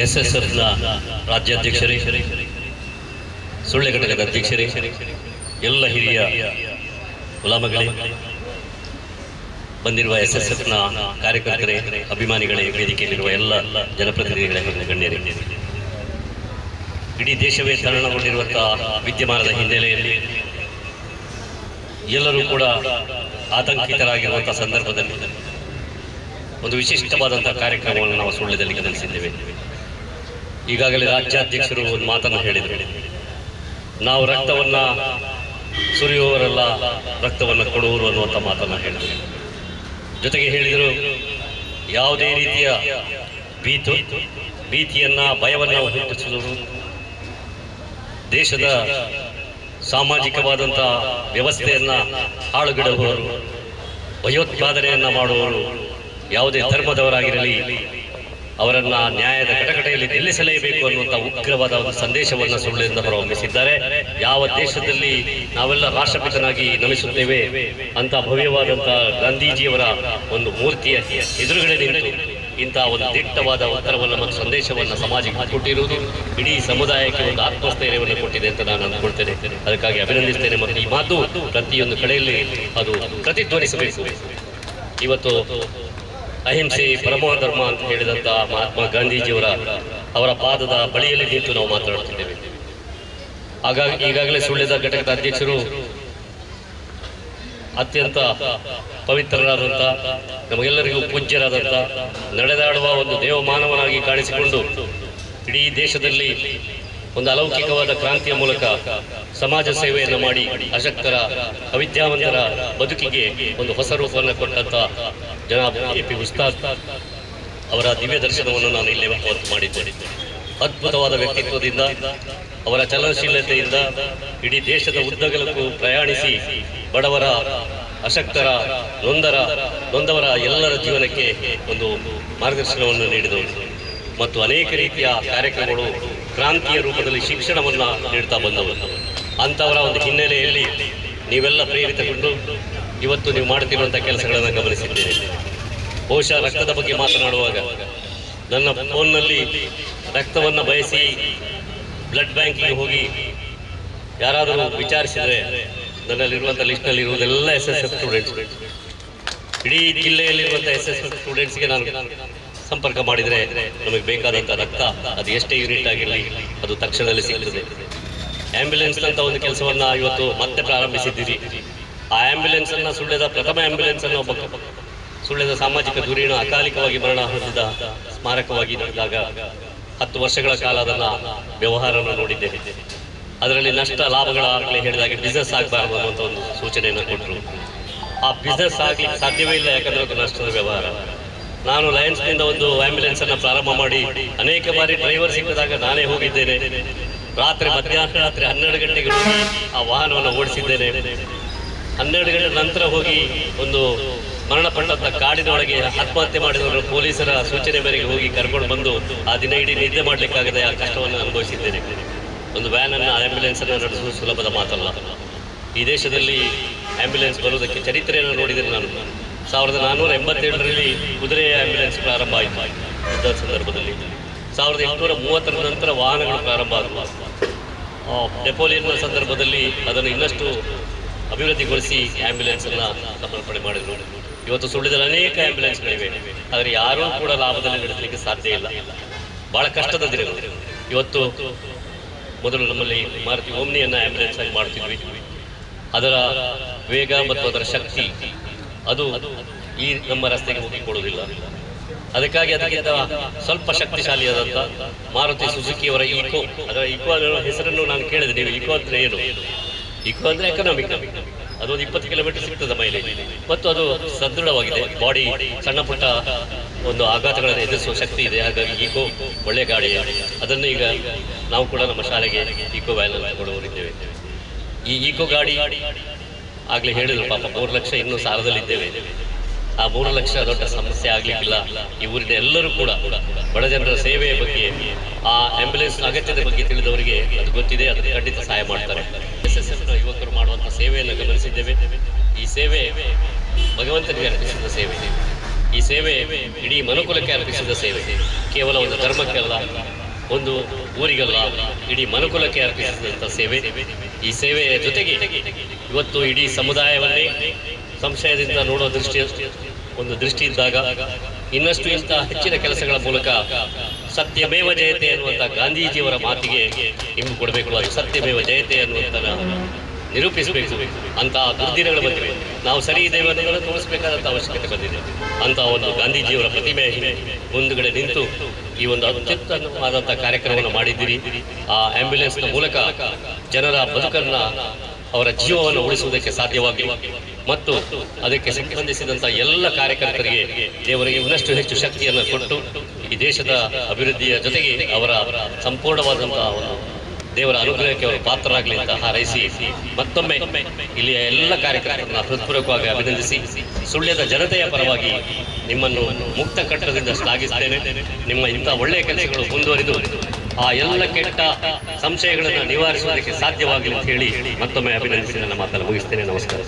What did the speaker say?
ಎಸ್ಎಸ್ಎಫ್ನ ರಾಜ್ಯಾಧ್ಯಕ್ಷರೇ, ಸುಳ್ಳೆ ಘಟಕದ ಅಧ್ಯಕ್ಷರೇ, ಎಲ್ಲ ಹಿರಿಯ ಗುಲಾಮಗಳೇ, ಬಂದಿರುವ ಎಸ್ಎಸ್ಎಫ್ನ ಕಾರ್ಯಕರ್ತರೇ, ಅಭಿಮಾನಿಗಳೇ, ವೇದಿಕೆಯಲ್ಲಿರುವ ಎಲ್ಲ ಜನಪ್ರತಿನಿಧಿಗಳೇ ಹಾಗೂ ಗಣ್ಯರೇ, ಇಡೀ ದೇಶವೇ ತಲ್ಲಣಗೊಂಡಿರುವಂತಹ ವಿದ್ಯಮಾನದ ಹಿನ್ನೆಲೆಯಲ್ಲಿ ಎಲ್ಲರೂ ಕೂಡ ಆತಂಕಿತರಾಗಿರುವಂತಹ ಸಂದರ್ಭದಲ್ಲಿ ಒಂದು ವಿಶಿಷ್ಟವಾದಂತಹ ಕಾರ್ಯಕ್ರಮವನ್ನು ನಾವು ಸುಳ್ಯದಲ್ಲಿ ಗಮನಿಸಿದ್ದೇವೆ. ಈಗಾಗಲೇ ರಾಜ್ಯಾಧ್ಯಕ್ಷರು ಒಂದು ಮಾತನ್ನು ಹೇಳಿದರು. ನಾವು ರಕ್ತವನ್ನು ಸುರಿಯುವವರೆಲ್ಲ ರಕ್ತವನ್ನು ಕೊಡುವರು ಅನ್ನುವಂಥ ಮಾತನ್ನು ಹೇಳಿದರು. ಜೊತೆಗೆ ಹೇಳಿದರು, ಯಾವುದೇ ರೀತಿಯ ಭೀತಿಯನ್ನು ಭಯವನ್ನು ಹುಟ್ಟಿಸುವುದು, ದೇಶದ ಸಾಮಾಜಿಕವಾದಂಥ ವ್ಯವಸ್ಥೆಯನ್ನು ಹಾಳುಗೆಡುವವರು, ಭಯೋತ್ಪಾದನೆಯನ್ನು ಮಾಡುವವರು ಯಾವುದೇ ಧರ್ಮದವರಾಗಿರಲಿ ಅವರನ್ನು ನ್ಯಾಯದ ಕಟಕಟೆಯಲ್ಲಿ ನಿಲ್ಲಿಸಲೇಬೇಕು ಅನ್ನುವಂಥ ಉಗ್ರವಾದ ಒಂದು ಸಂದೇಶವನ್ನು ಸುಳ್ಳಿಂದ ಹೊರಹೊಮ್ಮಿಸಿದ್ದಾರೆ. ಯಾವ ದೇಶದಲ್ಲಿ ನಾವೆಲ್ಲ ರಾಷ್ಟ್ರಪಿತನಾಗಿ ನಮಿಸುತ್ತೇವೆ ಅಂತ ಭವ್ಯವಾದಂಥ ಗಾಂಧೀಜಿಯವರ ಒಂದು ಮೂರ್ತಿಯ ಎದುರುಗಡೆ ನಿಂತು ಇಂತಹ ಒಂದು ದಿಟ್ಟವಾದ ಉತ್ತರವನ್ನು ಮತ್ತು ಸಂದೇಶವನ್ನು ಸಮಾಜಕ್ಕೆ ಕೊಟ್ಟಿರುವುದು ಇಡೀ ಸಮುದಾಯಕ್ಕೆ ಒಂದು ಆತ್ಮಸ್ಥೈರ್ಯವನ್ನು ಕೊಟ್ಟಿದೆ ಅಂತ ನಾನು ಅಂದ್ಕೊಳ್ತೇನೆ. ಅದಕ್ಕಾಗಿ ಅಭಿನಂದಿಸ್ತೇನೆ. ಮತ್ತು ಈ ಮಾತು ಪ್ರತಿಯೊಂದು ಕಡೆಯಲ್ಲಿ ಅದು ಪ್ರತಿಧ್ವನಿಸಬೇಕು. ಇವತ್ತು ಅಹಿಂಸೆ ಪರಮ ಧರ್ಮ ಅಂತ ಹೇಳಿದಂಥ ಮಹಾತ್ಮ ಗಾಂಧೀಜಿಯವರ ಪಾದದ ಬಳಿಯಲ್ಲಿ ನಿಂತು ನಾವು ಮಾತನಾಡುತ್ತಿದ್ದೇವೆ. ಈಗಾಗಲೇ ಸುಳ್ಯದ ಘಟಕದ ಅಧ್ಯಕ್ಷರು ಅತ್ಯಂತ ಪವಿತ್ರರಾದಂಥ, ನಮಗೆಲ್ಲರಿಗೂ ಪೂಜ್ಯರಾದಂಥ, ನಡೆದಾಡುವ ಒಂದು ದೇವಮಾನವನಾಗಿ ಕಾಣಿಸಿಕೊಂಡು ಇಡೀ ದೇಶದಲ್ಲಿ ಒಂದು ಅಲೌಕಿಕವಾದ ಕ್ರಾಂತಿಯ ಮೂಲಕ ಸಮಾಜ ಸೇವೆಯನ್ನು ಮಾಡಿ ಅಶಕ್ತರ, ಅವಿದ್ಯಾವಂತರ ಬದುಕಿಗೆ ಒಂದು ಹೊಸ ರೂಪವನ್ನು ಕೊಟ್ಟಂಥ ಜನಾಬ್ ಎ.ಪಿ. ಉಸ್ತಾದ್ ಅವರ ದಿವ್ಯ ದರ್ಶನವನ್ನು ನಾನು ಇಲ್ಲೇ ಅವತ್ತು ಮಾಡಿದ್ದೇನೆ. ಅದ್ಭುತವಾದ ವ್ಯಕ್ತಿತ್ವದಿಂದ, ಅವರ ಚಲನಶೀಲತೆಯಿಂದ ಇಡೀ ದೇಶದ ಉದ್ದಗಲಕ್ಕೂ ಪ್ರಯಾಣಿಸಿ ಬಡವರ, ಅಶಕ್ತರ, ನೊಂದವರ ಎಲ್ಲರ ಜೀವನಕ್ಕೆ ಒಂದು ಮಾರ್ಗದರ್ಶನವನ್ನು ನೀಡಿದವರು ಮತ್ತು ಅನೇಕ ರೀತಿಯ ಕಾರ್ಯಕ್ರಮಗಳು ಕ್ರಾಂತಿಯ ರೂಪದಲ್ಲಿ ಶಿಕ್ಷಣವನ್ನು ನೀಡ್ತಾ ಬಂದವರು. ಅಂಥವರ ಒಂದು ಹಿನ್ನೆಲೆಯಲ್ಲಿ ನೀವೆಲ್ಲ ಪ್ರೇರಿತಗೊಂಡು ಇವತ್ತು ನೀವು ಮಾಡುತ್ತಿರುವಂಥ ಕೆಲಸಗಳನ್ನು ಗಮನಿಸಿದ್ದೇನೆ. ಬಹುಶಃ ರಕ್ತದ ಬಗ್ಗೆ ಮಾತನಾಡುವಾಗ ನನ್ನ ಫೋನ್ನಲ್ಲಿ ರಕ್ತವನ್ನು ಬಯಸಿ ಬ್ಲಡ್ ಬ್ಯಾಂಕಿಗೆ ಹೋಗಿ ಯಾರಾದರೂ ವಿಚಾರಿಸಿದರೆ ನನ್ನಲ್ಲಿರುವಂಥ ಲಿಸ್ಟ್ನಲ್ಲಿ ಇರುವುದೆಲ್ಲ ಎಸ್ಎಸ್ಎಫ್ ಸ್ಟೂಡೆಂಟ್ಸ್. ಇಡೀ ಜಿಲ್ಲೆಯಲ್ಲಿರುವಂಥ ಎಸ್ಎಸ್ಎಫ್ ಸ್ಟೂಡೆಂಟ್ಸ್ಗೆ ನಾನು ಸಂಪರ್ಕ ಮಾಡಿದರೆ ನಮಗೆ ಬೇಕಾದಂಥ ರಕ್ತ ಅದು ಎಷ್ಟೇ ಯೂನಿಟ್ ಆಗಿರಲಿ ಅದು ತಕ್ಷಣದಲ್ಲಿ ಸಿಗ್ತದೆ. ಆ್ಯಂಬ್ಯುಲೆನ್ಸ್ ಅಂತ ಒಂದು ಕೆಲಸವನ್ನು ಇವತ್ತು ಮತ್ತೆ ಪ್ರಾರಂಭಿಸಿದ್ದೀರಿ. ಆ ಆ್ಯಂಬ್ಯುಲೆನ್ಸನ್ನು ಸುಳ್ಯದ ಪ್ರಥಮ ಆ್ಯಂಬ್ಯುಲೆನ್ಸನ್ನು ಒಬ್ಬ ಸುಳ್ಯದ ಸಾಮಾಜಿಕ ಧುರೀಣ ಅಕಾಲಿಕವಾಗಿ ಮರಣ ಹೊಂದಿದ ಸ್ಮಾರಕವಾಗಿ ನಡೆದಾಗ 10 ವರ್ಷಗಳ ಕಾಲ ಅದನ್ನು ವ್ಯವಹಾರವನ್ನು ನೋಡಿದ್ದೇನೆ. ಅದರಲ್ಲಿ ನಷ್ಟ ಲಾಭಗಳಾಗಲೇ ಹೇಳಿದಾಗೆ ಬಿಸ್ನೆಸ್ ಆಗಬಾರ್ದು ಅನ್ನುವಂಥ ಒಂದು ಸೂಚನೆಯನ್ನು ಕೊಟ್ಟರು. ಆ ಬಿಸ್ನೆಸ್ ಆಗಲಿಕ್ಕೆ ಸಾಧ್ಯವೇ ಇಲ್ಲ, ಯಾಕಂದರೆ ಅದು ನಷ್ಟದ ವ್ಯವಹಾರ. ನಾನು ಲಯನ್ಸ್ನಿಂದ ಒಂದು ಆ್ಯಂಬ್ಯುಲೆನ್ಸನ್ನು ಪ್ರಾರಂಭ ಮಾಡಿ ಅನೇಕ ಬಾರಿ ಡ್ರೈವರ್ ಸಿಕ್ಕಿದಾಗ ನಾನೇ ಹೋಗಿದ್ದೇನೆ. ಮಧ್ಯಾಹ್ನ ರಾತ್ರಿ 12 ಗಂಟೆಗೆ ಹೋಗಿ ಆ ವಾಹನವನ್ನು ಓಡಿಸಿದ್ದೇನೆ. 12 ಗಂಟೆ ನಂತರ ಹೋಗಿ ಒಂದು ಮರಣಪಟ್ಟಂಥ ಕಾಡಿನೊಳಗೆ ಆತ್ಮಹತ್ಯೆ ಮಾಡಿದವರು ಪೊಲೀಸರ ಸೂಚನೆ ಮೇರೆಗೆ ಹೋಗಿ ಕರ್ಕೊಂಡು ಬಂದು ಆ ದಿನ ಇಡೀ ನಿದ್ದೆ ಮಾಡಲಿಕ್ಕಾಗದೆ ಆ ಕಷ್ಟವನ್ನು ಅನುಭವಿಸಿದ್ದೇನೆ. ಒಂದು ವ್ಯಾನನ್ನು, ಆ್ಯಂಬ್ಯುಲೆನ್ಸನ್ನು ನಡೆಸುವುದು ಸುಲಭದ ಮಾತಲ್ಲ. ಈ ದೇಶದಲ್ಲಿ ಆ್ಯಂಬ್ಯುಲೆನ್ಸ್ ಬರುವುದಕ್ಕೆ ಚರಿತ್ರೆಯನ್ನು ನೋಡಿದರೆ ನಾನು 1487ರಲ್ಲಿ ಕುದುರೆ ಆ್ಯಂಬ್ಯುಲೆನ್ಸ್ ಪ್ರಾರಂಭ ಆಯಿತು. ಯುದ್ಧದ ಸಂದರ್ಭದಲ್ಲಿ 1830ರ ನಂತರ ವಾಹನಗಳು ಪ್ರಾರಂಭ ಆದವು. ನೆಪೋಲಿಯನ್ನ ಸಂದರ್ಭದಲ್ಲಿ ಅದನ್ನು ಇನ್ನಷ್ಟು ಅಭಿವೃದ್ಧಿಗೊಳಿಸಿ ಆ್ಯಂಬ್ಯುಲೆನ್ಸನ್ನು ಸಮರ್ಪಣೆ ಮಾಡಿದರು. ಇವತ್ತು ಸುಳ್ಳಿದಲ್ಲಿ ಅನೇಕ ಆ್ಯಂಬ್ಯುಲೆನ್ಸ್ಗಳಿವೆ, ಆದರೆ ಯಾರೂ ಕೂಡ ಲಾಭದಲ್ಲಿ ನಡೆಸಲಿಕ್ಕೆ ಸಾಧ್ಯ ಇಲ್ಲ. ಭಾಳ ಕಷ್ಟದ ದಿನಗಳು. ಇವತ್ತು ಮೊದಲು ನಮ್ಮಲ್ಲಿ ಮಾರುತಿ ಓಮ್ನಿಯನ್ನು ಆ್ಯಂಬ್ಯುಲೆನ್ಸ್ ಆಗಿ ಮಾಡ್ತಿದ್ವಿ. ಅದರ ವೇಗ ಮತ್ತು ಅದರ ಶಕ್ತಿ ಅದು ಈ ನಮ್ಮ ರಸ್ತೆಗೆ ಹೋಗಿಕೊಡುವುದಿಲ್ಲ. ಅದಕ್ಕಾಗಿ ಅದಕ್ಕಿಂತ ಸ್ವಲ್ಪ ಶಕ್ತಿಶಾಲಿಯಾದಂಥ ಮಾರುತಿ ಸುಜುಕಿಯವರ ಈಕೋ, ಅದರ ಈಕೋ ಹೆಸರನ್ನು ನಾನು ಕೇಳಿದೆ. ನೀವು ಈಕೋ ಅಂದರೆ ಏನು? ಈಕೋ ಅಂದರೆ ಎಕನಾಮಿಕ್. ಅದೊಂದು 20 ಕಿಲೋಮೀಟರ್ ಸಿಗ್ತದೆ ಮೈಲೇಜ್ ಮತ್ತು ಅದು ಸದೃಢವಾಗಿದೆ. ಬಾಡಿ ಸಣ್ಣ ಪುಟ್ಟ ಒಂದು ಆಘಾತಗಳನ್ನು ಎದುರಿಸುವ ಶಕ್ತಿ ಇದೆ. ಹಾಗಾಗಿ ಈಕೋ ಒಳ್ಳೆಯ ಗಾಡಿ. ಅದನ್ನು ಈಗ ನಾವು ಕೂಡ ನಮ್ಮ ಶಾಲೆಗೆ ಈಕೋ ವ್ಯಾನ್ ಕೊಡುವವರಿದ್ದೇವೆ. ಈ ಈಕೋ ಗಾಡಿ ಆಗಲೇ ಹೇಳಿದ್ರು, ಪಾಪ 3 ಲಕ್ಷ ಇನ್ನೂ ಸಾಲದಲ್ಲಿದ್ದೇವೆ. ಆ 3 ಲಕ್ಷ ದೊಡ್ಡ ಸಮಸ್ಯೆ ಆಗಲಿಕ್ಕಿಲ್ಲ. ಈ ಊರಿನ ಎಲ್ಲರೂ ಕೂಡ ಬಡ ಜನರ ಸೇವೆಯ ಬಗ್ಗೆ, ಆ ಆ್ಯಂಬ್ಯುಲೆನ್ಸ್ ಅಗತ್ಯದ ಬಗ್ಗೆ ತಿಳಿದವರಿಗೆ ಅದು ಗೊತ್ತಿದೆ, ಅದಕ್ಕೆ ಖಂಡಿತ ಸಹಾಯ ಮಾಡ್ತಾರೆ. ಎಸ್ಎಸ್ಎಫ್ನ ಯುವಕರು ಮಾಡುವಂಥ ಸೇವೆಯನ್ನು ಗಮನಿಸಿದ್ದೇವೆ. ಈ ಸೇವೆ ಭಗವಂತನಿಗೆ ಅರ್ಪಿಸಿದ ಸೇವೆ. ಈ ಸೇವೆ ಇಡೀ ಮನುಕುಲಕ್ಕೆ ಅರ್ಪಿಸಿದ ಸೇವೆ, ಕೇವಲ ಒಂದು ಧರ್ಮಕ್ಕಲ್ಲ, ಒಂದು ಊರಿಗಲ್ಲ, ಇಡೀ ಮನುಕುಲಕ್ಕೆ ಅರ್ಪಿಸಿದಂಥ ಸೇವೆ. ಈ ಸೇವೆಯ ಜೊತೆಗೆ ಇವತ್ತು ಇಡೀ ಸಮುದಾಯವನ್ನೇ ಸಂಶಯದಿಂದ ನೋಡುವ ದೃಷ್ಟಿ ಇದ್ದಾಗ ಇನ್ನಷ್ಟು ಇಂಥ ಹೆಚ್ಚಿನ ಕೆಲಸಗಳ ಮೂಲಕ ಸತ್ಯಮೇವ ಜಯತೆ ಅನ್ನುವಂಥ ಗಾಂಧೀಜಿಯವರ ಮಾತಿಗೆ ಇಂಬು ಕೊಡಬೇಕು. ಅದು ಸತ್ಯಮೇವ ಜಯತೆ ಅನ್ನುವಂಥ ನಿರೂಪಿಸಬೇಕು. ಅಂತಹ ದುರ್ದಿನಗಳು ಬಂದಿವೆ. ನಾವು ಸರಿ ಇದ್ದೇವೆ ಅನ್ನೋದನ್ನು ತೋರಿಸಬೇಕಾದಂಥ ಅವಶ್ಯಕತೆ ಬಂದಿದೆ. ಅಂತಹ ಒಂದು ಗಾಂಧೀಜಿಯವರ ಪ್ರತಿಮೆ ಮುಂದುಗಡೆ ನಿಂತು ಈ ಒಂದು ಅತ್ಯುತ್ತಮವಾದಂಥ ಕಾರ್ಯಕ್ರಮವನ್ನು ಮಾಡಿದ್ದೀರಿ. ಆ ಆಂಬ್ಯುಲೆನ್ಸ್ನ ಮೂಲಕ ಜನರ ಬದುಕನ್ನು, ಅವರ ಜೀವವನ್ನು ಉಳಿಸುವುದಕ್ಕೆ ಸಾಧ್ಯವಾಗಲಿ ಮತ್ತು ಅದಕ್ಕೆ ಸಂಬಂಧಿಸಿದಂಥ ಎಲ್ಲ ಕಾರ್ಯಕರ್ತರಿಗೆ ದೇವರಿಗೆ ಇನ್ನಷ್ಟು ಹೆಚ್ಚು ಶಕ್ತಿಯನ್ನು ಕೊಟ್ಟು ಈ ದೇಶದ ಅಭಿವೃದ್ಧಿಯ ಜೊತೆಗೆ ಅವರ ಸಂಪೂರ್ಣವಾದಂತಹ ದೇವರ ಅನುಗ್ರಹಕ್ಕೆ ಅವರು ಪಾತ್ರರಾಗಲಿ ಅಂತ ಹಾರೈಸಿ ಮತ್ತೊಮ್ಮೆ ಇಲ್ಲಿಯ ಎಲ್ಲ ಕಾರ್ಯಕರ್ತರನ್ನ ಹೃತ್ಪೂರ್ವಕವಾಗಿ ಅಭಿನಂದಿಸಿ ಸುಳ್ಯದ ಜನತೆಯ ಪರವಾಗಿ ನಿಮ್ಮನ್ನು ಮುಕ್ತ ಕಟ್ಟದಿಂದ ಶ್ಲಾಘಿಸ್ತೇನೆ. ನಿಮ್ಮ ಇಂಥ ಒಳ್ಳೆಯ ಕೆಲಸಗಳು ಮುಂದುವರಿದು ಆ ಎಲ್ಲ ಕೆಟ್ಟ ಸಂಶಯಗಳನ್ನು ನಿವಾರಿಸುವುದಕ್ಕೆ ಸಾಧ್ಯವಾಗಲಿ ಅಂತ ಹೇಳಿ ಮತ್ತೊಮ್ಮೆ ಅಭಿನಂದಿಸಿ ನನ್ನ ಮಾತನ್ನು ಮುಗಿಸ್ತೇನೆ. ನಮಸ್ಕಾರ.